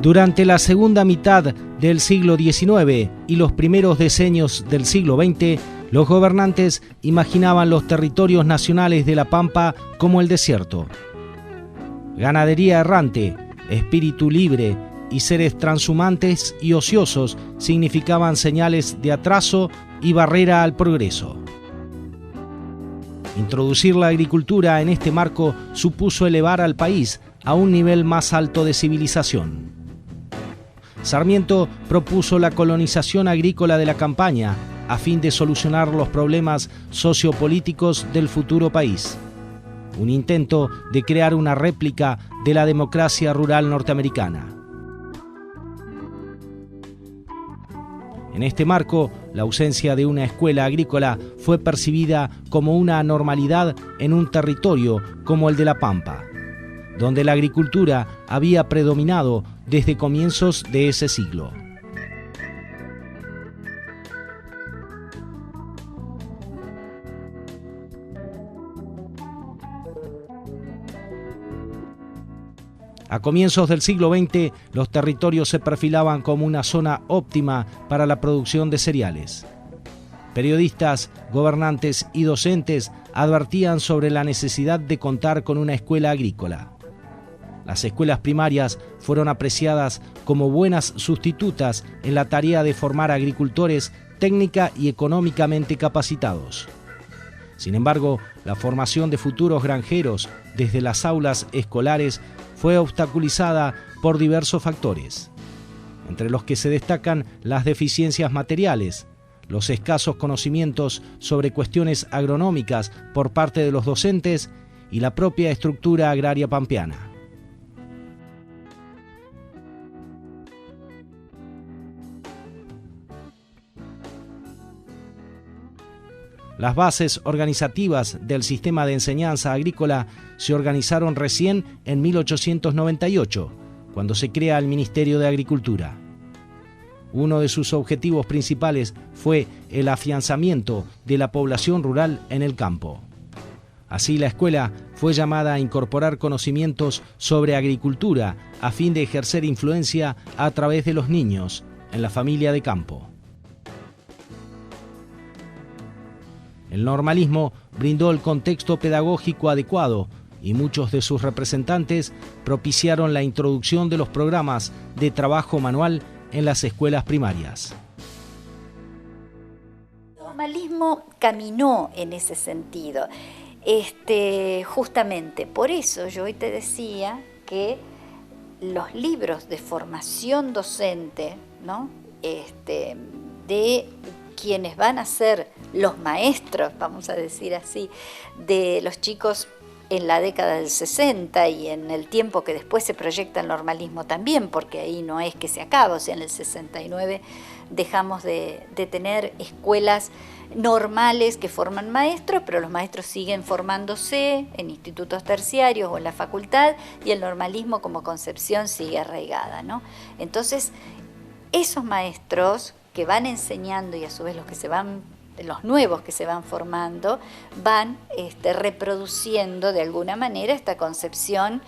Durante la segunda mitad del siglo XIX y los primeros decenios del siglo XX, los gobernantes imaginaban los territorios nacionales de la Pampa como el desierto. Ganadería errante, espíritu libre y seres transhumantes y ociosos significaban señales de atraso y barrera al progreso. Introducir la agricultura en este marco supuso elevar al país a un nivel más alto de civilización. Sarmiento propuso la colonización agrícola de la campaña a fin de solucionar los problemas sociopolíticos del futuro país. Un intento de crear una réplica de la democracia rural norteamericana. En este marco, la ausencia de una escuela agrícola fue percibida como una anormalidad en un territorio como el de La Pampa, donde la agricultura había predominado desde comienzos de ese siglo. A comienzos del siglo XX, los territorios se perfilaban como una zona óptima para la producción de cereales. Periodistas, gobernantes y docentes advertían sobre la necesidad de contar con una escuela agrícola. Las escuelas primarias fueron apreciadas como buenas sustitutas en la tarea de formar agricultores técnica y económicamente capacitados. Sin embargo, la formación de futuros granjeros desde las aulas escolares fue obstaculizada por diversos factores, entre los que se destacan las deficiencias materiales, los escasos conocimientos sobre cuestiones agronómicas por parte de los docentes y la propia estructura agraria pampeana. Las bases organizativas del sistema de enseñanza agrícola se organizaron recién en 1898, cuando se crea el Ministerio de Agricultura. Uno de sus objetivos principales fue el afianzamiento de la población rural en el campo. Así, la escuela fue llamada a incorporar conocimientos sobre agricultura a fin de ejercer influencia a través de los niños en la familia de campo. El normalismo brindó el contexto pedagógico adecuado y muchos de sus representantes propiciaron la introducción de los programas de trabajo manual en las escuelas primarias. El normalismo caminó en ese sentido. Justamente por eso yo hoy te decía que los libros de formación docente, ¿no? De quienes van a ser los maestros, vamos a decir así, de los chicos en la década del 60 y en el tiempo que después se proyecta el normalismo también, porque ahí no es que se acaba, o sea, en el 69 dejamos de tener escuelas normales que forman maestros, pero los maestros siguen formándose en institutos terciarios o en la facultad y el normalismo como concepción sigue arraigada, ¿no? Entonces, esos maestros que van enseñando y a su vez los nuevos que se van formando, van reproduciendo de alguna manera esta concepción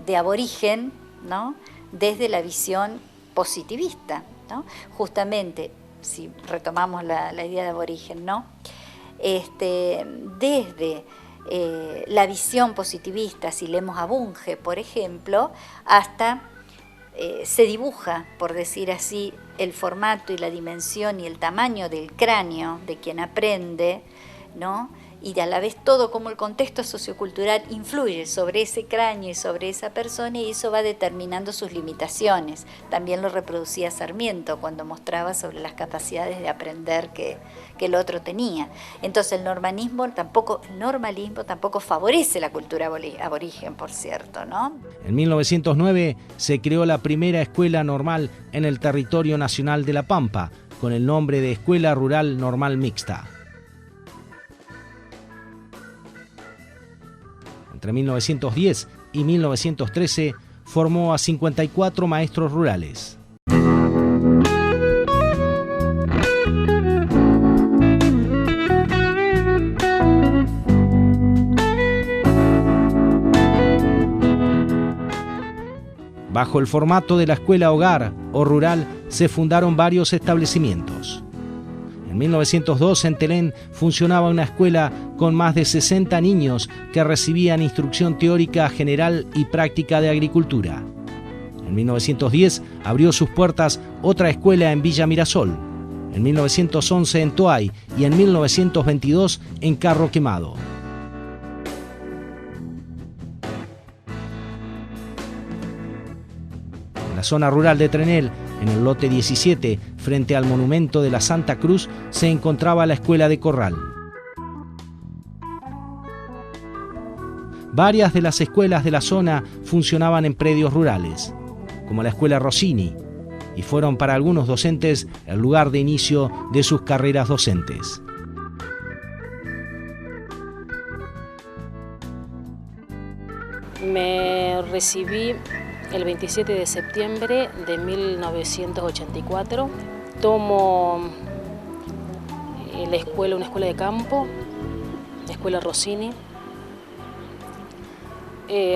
de aborigen, ¿no? Desde la visión positivista, ¿no? Justamente, si retomamos la idea de aborigen, ¿no? Desde la visión positivista, si leemos a Bunge, por ejemplo, hasta se dibuja, por decir así, el formato y la dimensión y el tamaño del cráneo de quien aprende, ¿no? Y a la vez todo como el contexto sociocultural influye sobre ese cráneo y sobre esa persona, y eso va determinando sus limitaciones. También lo reproducía Sarmiento cuando mostraba sobre las capacidades de aprender que el otro tenía. Entonces el normalismo tampoco favorece la cultura aborigen, por cierto, ¿no? En 1909 se creó la primera escuela normal en el territorio nacional de La Pampa, con el nombre de Escuela Rural Normal Mixta. Entre 1910 y 1913 formó a 54 maestros rurales. Bajo el formato de la escuela hogar o rural se fundaron varios establecimientos. En 1902 en Telén funcionaba una escuela con más de 60 niños que recibían instrucción teórica general y práctica de agricultura. En 1910 abrió sus puertas otra escuela en Villa Mirasol, en 1911 en Toay y en 1922 en Carro Quemado. En la zona rural de Trenel, en el lote 17, frente al monumento de la Santa Cruz, se encontraba la escuela de Corral. Varias de las escuelas de la zona funcionaban en predios rurales, como la escuela Rossini, y fueron para algunos docentes el lugar de inicio de sus carreras docentes. Me recibí el 27 de septiembre de 1984. Tomo la escuela, una escuela de campo, la escuela Rossini,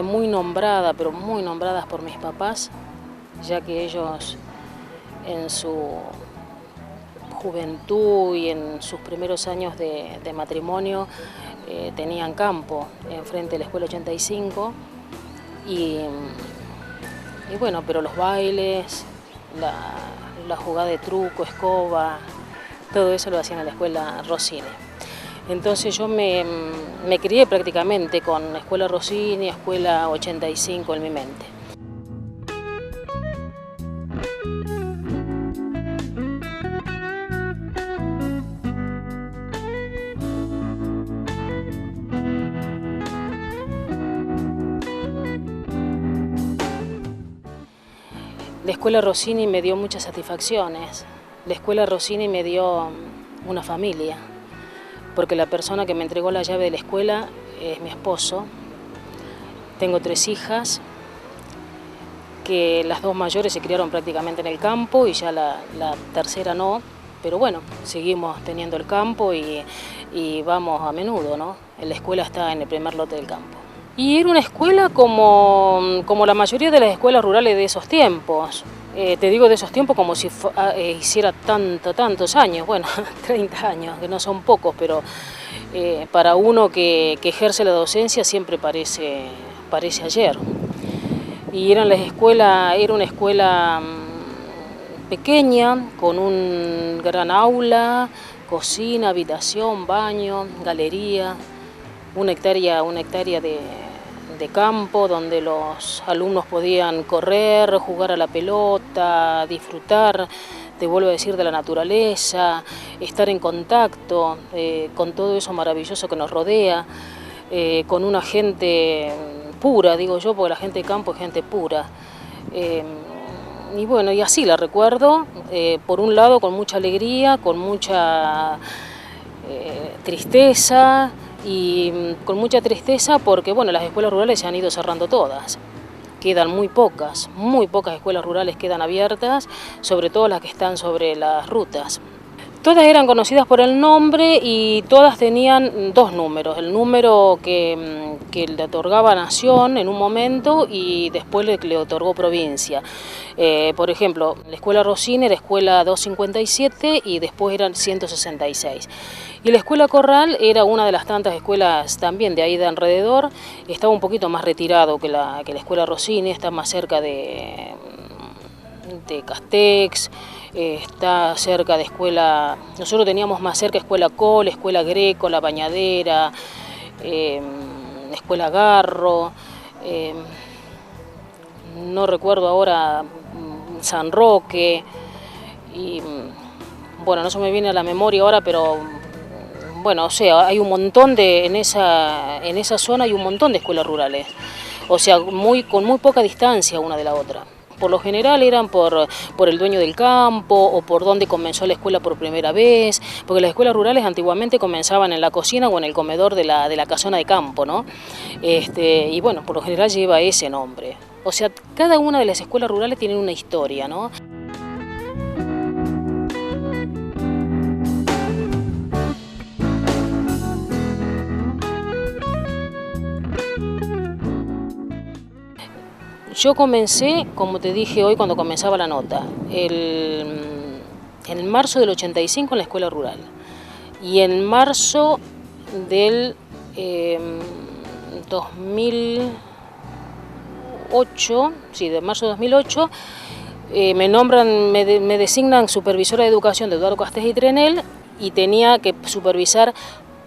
muy nombrada, pero muy nombradas por mis papás, ya que ellos en su juventud y en sus primeros años de matrimonio tenían campo enfrente de la escuela 85 y bueno, pero los bailes, la jugada de truco, escoba, todo eso lo hacían en la escuela Rossini. Entonces yo me crié prácticamente con escuela Rossini, escuela 85 en mi mente. La escuela Rossini me dio muchas satisfacciones. La escuela Rossini me dio una familia, porque la persona que me entregó la llave de la escuela es mi esposo. Tengo 3 hijas, que las 2 mayores se criaron prácticamente en el campo y ya la tercera no, pero bueno, seguimos teniendo el campo y vamos a menudo, ¿no? La escuela está en el primer lote del campo. Y era una escuela como la mayoría de las escuelas rurales de esos tiempos. Te digo de esos tiempos como si hiciera tantos años, bueno, 30 años, que no son pocos, pero para uno que ejerce la docencia siempre parece ayer. Y era una escuela pequeña, con un gran aula, cocina, habitación, baño, galería, una hectárea de campo donde los alumnos podían correr, jugar a la pelota, disfrutar, te vuelvo a decir, de la naturaleza, estar en contacto con todo eso maravilloso que nos rodea, con una gente pura, digo yo, porque la gente de campo es gente pura. Y bueno, y así la recuerdo, por un lado con mucha alegría, con mucha tristeza, y con mucha tristeza porque bueno, las escuelas rurales se han ido cerrando todas. Quedan muy pocas escuelas rurales quedan abiertas, sobre todo las que están sobre las rutas. Todas eran conocidas por el nombre y todas tenían 2 números, el número que le otorgaba Nación en un momento y después le otorgó provincia. Por ejemplo, la escuela Rossini era escuela 257 y después eran 166. Y la escuela Corral era una de las tantas escuelas también de ahí de alrededor, estaba un poquito más retirado que la escuela Rossini, está más cerca de Castex, está cerca de escuela, nosotros teníamos más cerca escuela Col, escuela Greco, La Bañadera, escuela Garro, no recuerdo ahora San Roque, y bueno, no se me viene a la memoria ahora, pero bueno, o sea, hay un montón en esa zona hay un montón de escuelas rurales, o sea, con muy poca distancia una de la otra. Por lo general eran por el dueño del campo o por donde comenzó la escuela por primera vez, porque las escuelas rurales antiguamente comenzaban en la cocina o en el comedor de la casona de campo, ¿no? Y bueno, por lo general lleva ese nombre. O sea, cada una de las escuelas rurales tiene una historia, ¿no? Yo comencé, como te dije hoy cuando comenzaba la nota, en marzo del 85 en la escuela rural. Y en marzo del 2008, sí, de marzo de 2008, me designan supervisora de educación de Eduardo Castés y Trenel y tenía que supervisar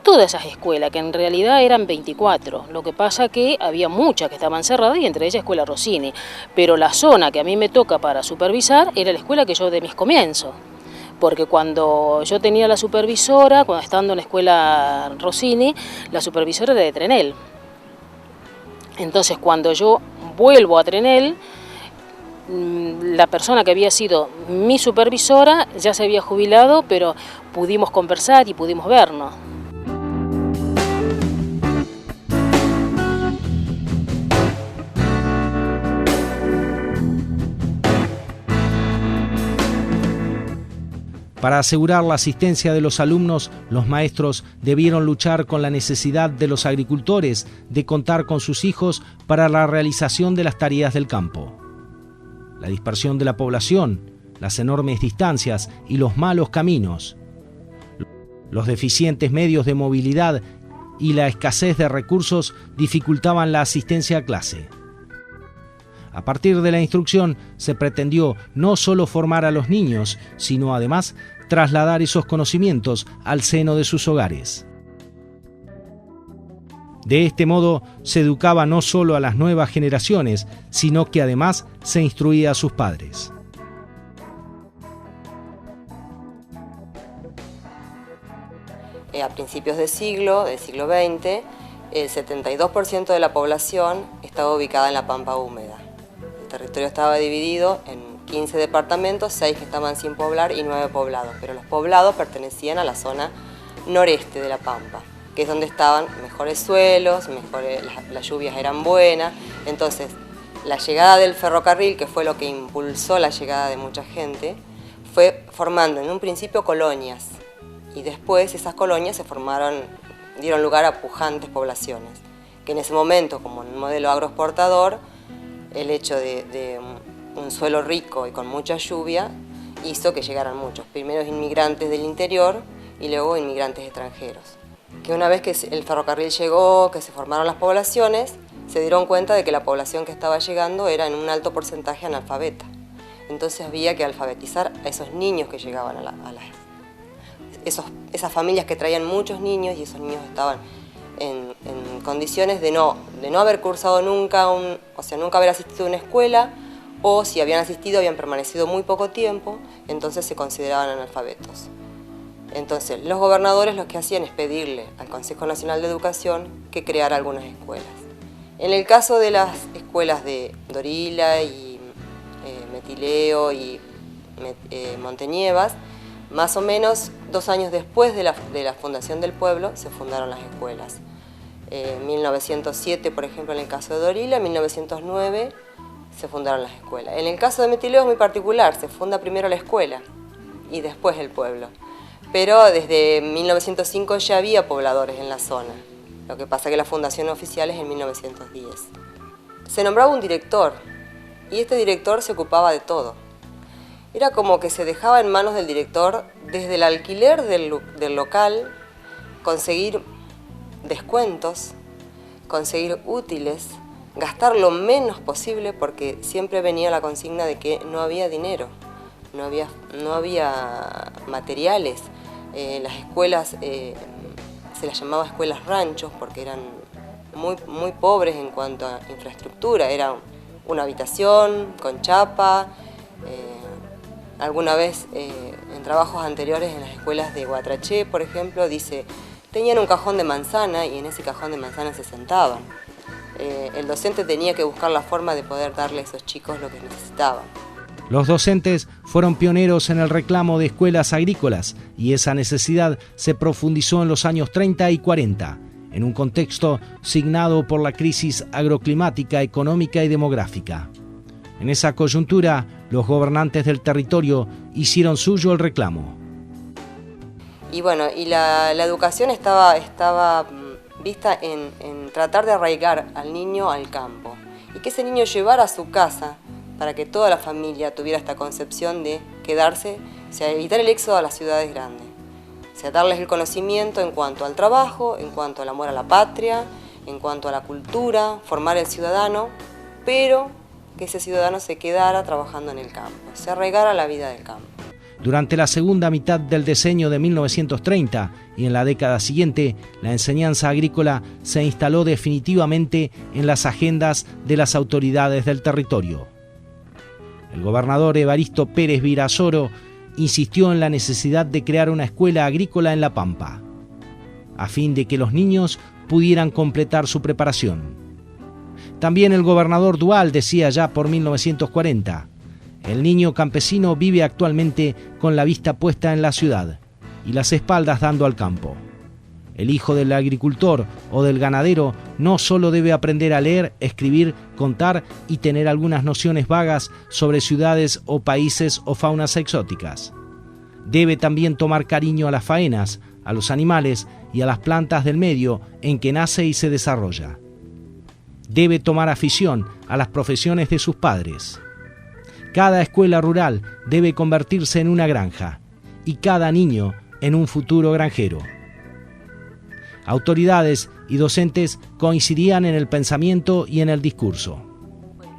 todas esas escuelas, que en realidad eran 24. Lo que pasa que había muchas que estaban cerradas y entre ellas Escuela Rossini. Pero la zona que a mí me toca para supervisar era la escuela que yo de mis comienzos. Porque cuando yo tenía la supervisora, cuando estando en la Escuela Rossini, la supervisora era de Trenel. Entonces cuando yo vuelvo a Trenel, la persona que había sido mi supervisora ya se había jubilado, pero pudimos conversar y pudimos vernos. Para asegurar la asistencia de los alumnos, los maestros debieron luchar con la necesidad de los agricultores de contar con sus hijos para la realización de las tareas del campo. La dispersión de la población, las enormes distancias y los malos caminos, los deficientes medios de movilidad y la escasez de recursos dificultaban la asistencia a clase. A partir de la instrucción se pretendió no solo formar a los niños, sino además trasladar esos conocimientos al seno de sus hogares. De este modo se educaba no solo a las nuevas generaciones, sino que además se instruía a sus padres. A principios del siglo XX, el 72% de la población estaba ubicada en la pampa húmeda. El territorio estaba dividido en 15 departamentos, 6 que estaban sin poblar y 9 poblados, pero los poblados pertenecían a la zona noreste de la pampa, que es donde estaban mejores suelos, las lluvias eran buenas. Entonces, la llegada del ferrocarril, que fue lo que impulsó la llegada de mucha gente, fue formando en un principio colonias, y después esas colonias dieron lugar a pujantes poblaciones, que en ese momento, como en un modelo agroexportador, el hecho de un suelo rico y con mucha lluvia hizo que llegaran muchos, primeros inmigrantes del interior y luego inmigrantes extranjeros. Que una vez que el ferrocarril llegó, que se formaron las poblaciones, se dieron cuenta de que la población que estaba llegando era en un alto porcentaje analfabeta. Entonces había que alfabetizar a esos niños que llegaban esas familias que traían muchos niños, y esos niños estaban en condiciones de no haber cursado nunca, nunca haber asistido a una escuela, o si habían asistido habían permanecido muy poco tiempo, entonces se consideraban analfabetos. Entonces los gobernadores lo que hacían es pedirle al Consejo Nacional de Educación que creara algunas escuelas. En el caso de las escuelas de Dorila y Metileo y Montenievas, más o menos 2 años después de la fundación del pueblo se fundaron las escuelas. 1907, por ejemplo, en el caso de Dorila, en 1909 se fundaron las escuelas. En el caso de Metileo es muy particular, se funda primero la escuela y después el pueblo. Pero desde 1905 ya había pobladores en la zona. Lo que pasa es que la fundación oficial es en 1910. Se nombraba un director y este director se ocupaba de todo. Era como que se dejaba en manos del director, desde el alquiler del local, conseguir descuentos, conseguir útiles, gastar lo menos posible, porque siempre venía la consigna de que no había dinero, no había materiales. Las escuelas se las llamaba escuelas ranchos porque eran muy pobres en cuanto a infraestructura. Era una habitación con chapa. Alguna vez en trabajos anteriores en las escuelas de Guatraché, por ejemplo, tenían un cajón de manzana y en ese cajón de manzana se sentaban. El docente tenía que buscar la forma de poder darle a esos chicos lo que necesitaban. Los docentes fueron pioneros en el reclamo de escuelas agrícolas y esa necesidad se profundizó en los años 30 y 40, en un contexto signado por la crisis agroclimática, económica y demográfica. En esa coyuntura, los gobernantes del territorio hicieron suyo el reclamo. Y bueno, la educación estaba vista en tratar de arraigar al niño al campo. y que ese niño llevara a su casa para que toda la familia tuviera esta concepción de quedarse, o sea, evitar el éxodo a las ciudades grandes. O sea, darles el conocimiento en cuanto al trabajo, en cuanto al amor a la patria, en cuanto a la cultura, formar el ciudadano, pero que ese ciudadano se quedara trabajando en el campo, se arraigara a la vida del campo. Durante la segunda mitad del decenio de 1930 y en la década siguiente, la enseñanza agrícola se instaló definitivamente en las agendas de las autoridades del territorio. El gobernador Evaristo Pérez Virasoro insistió en la necesidad de crear una escuela agrícola en La Pampa, a fin de que los niños pudieran completar su preparación. También el gobernador Duval decía ya por 1940, el niño campesino vive actualmente con la vista puesta en la ciudad y las espaldas dando al campo. El hijo del agricultor o del ganadero no solo debe aprender a leer, escribir, contar y tener algunas nociones vagas sobre ciudades o países o faunas exóticas. Debe también tomar cariño a las faenas, a los animales y a las plantas del medio en que nace y se desarrolla. Debe tomar afición a las profesiones de sus padres. Cada escuela rural debe convertirse en una granja y cada niño en un futuro granjero. Autoridades y docentes coincidían en el pensamiento y en el discurso.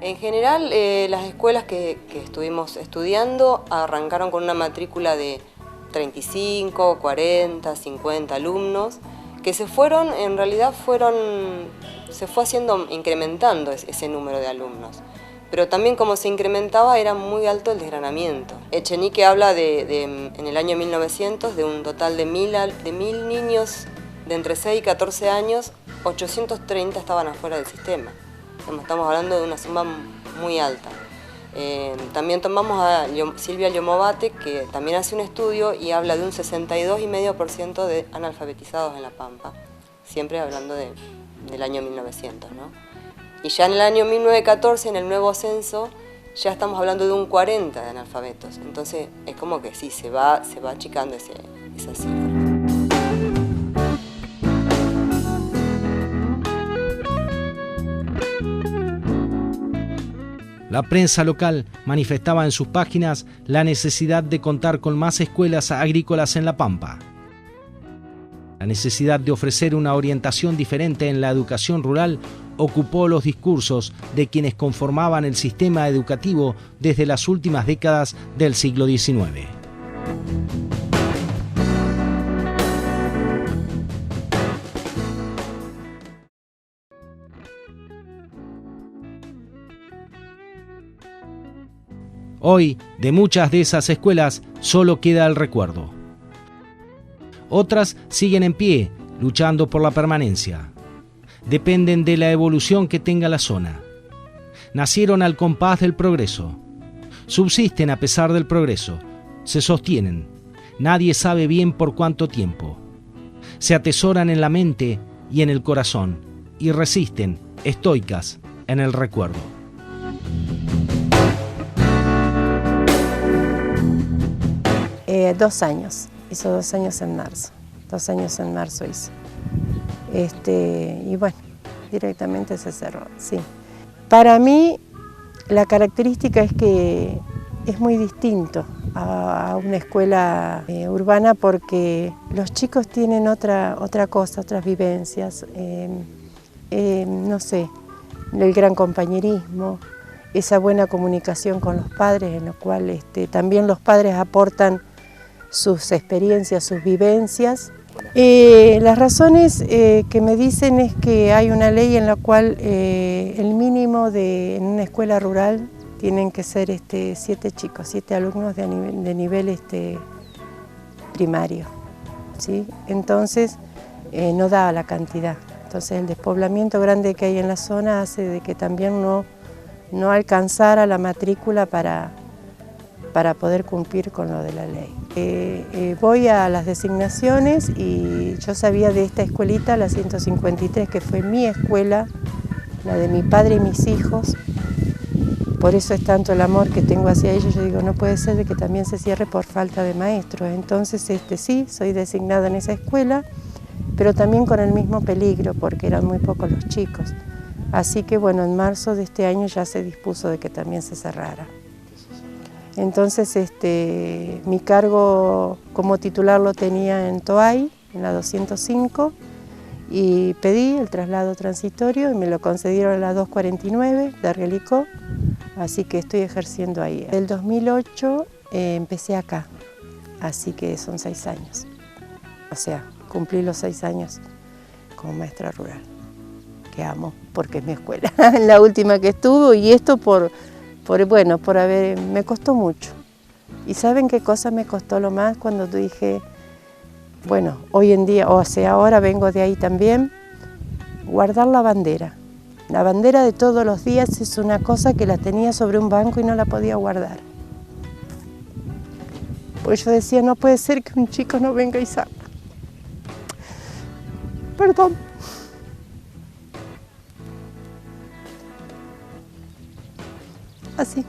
En general, las escuelas que estuvimos estudiando arrancaron con una matrícula de 35, 40, 50 alumnos, que se fue incrementando ese número de alumnos. Pero también como se incrementaba era muy alto el desgranamiento. Echenique habla en el año 1900 de un total de 1000 niños de entre 6 y 14 años, 830 estaban afuera del sistema. Estamos hablando de una suma muy alta. También tomamos a Silvia Llomovate, que también hace un estudio y habla de un 62,5% de analfabetizados en La Pampa, siempre hablando del año 1900, ¿no? Y ya en el año 1914, en el nuevo censo, ya estamos hablando de un 40% de analfabetos. Entonces es como que sí, se va achicando esa cifra. La prensa local manifestaba en sus páginas la necesidad de contar con más escuelas agrícolas en La Pampa. La necesidad de ofrecer una orientación diferente en la educación rural ocupó los discursos de quienes conformaban el sistema educativo desde las últimas décadas del siglo XIX. Hoy, de muchas de esas escuelas, solo queda el recuerdo. Otras siguen en pie, luchando por la permanencia. Dependen de la evolución que tenga la zona. Nacieron al compás del progreso. Subsisten a pesar del progreso. Se sostienen. Nadie sabe bien por cuánto tiempo. Se atesoran en la mente y en el corazón y resisten, estoicas, en el recuerdo. 2 años, hizo 2 años en marzo, 2 años en marzo hizo. Y bueno, directamente se cerró, sí. Para mí la característica es que es muy distinto a una escuela urbana porque los chicos tienen otra cosa, otras vivencias, no sé, el gran compañerismo, esa buena comunicación con los padres, en lo cual también los padres aportan sus experiencias, sus vivencias. Las razones que me dicen es que hay una ley en la cual el mínimo en una escuela rural tienen que ser 7 chicos, 7 alumnos de nivel primario, ¿sí? Entonces no da la cantidad. Entonces el despoblamiento grande que hay en la zona hace de que también no alcanzara la matrícula para poder cumplir con lo de la ley. Voy a las designaciones y yo sabía de esta escuelita, la 153, que fue mi escuela, la de mi padre y mis hijos. Por eso es tanto el amor que tengo hacia ellos. Yo digo, no puede ser de que también se cierre por falta de maestros. Entonces sí, soy designada en esa escuela, pero también con el mismo peligro, porque eran muy pocos los chicos. Así que bueno, en marzo de este año ya se dispuso de que también se cerrara. Entonces mi cargo como titular lo tenía en Toay, en la 205, y pedí el traslado transitorio y me lo concedieron a la 249 de Argelicó, así que estoy ejerciendo ahí. Del 2008 empecé acá, así que son 6 años. O sea, cumplí los 6 años como maestra rural, que amo, porque es mi escuela, la última que estuve, y esto me costó mucho. ¿Y saben qué cosa me costó lo más? Cuando dije, bueno, hoy en día, o sea, ahora vengo de ahí también, guardar la bandera. La bandera de todos los días es una cosa que la tenía sobre un banco y no la podía guardar. Pues yo decía, no puede ser que un chico no venga y salga. Perdón. Así.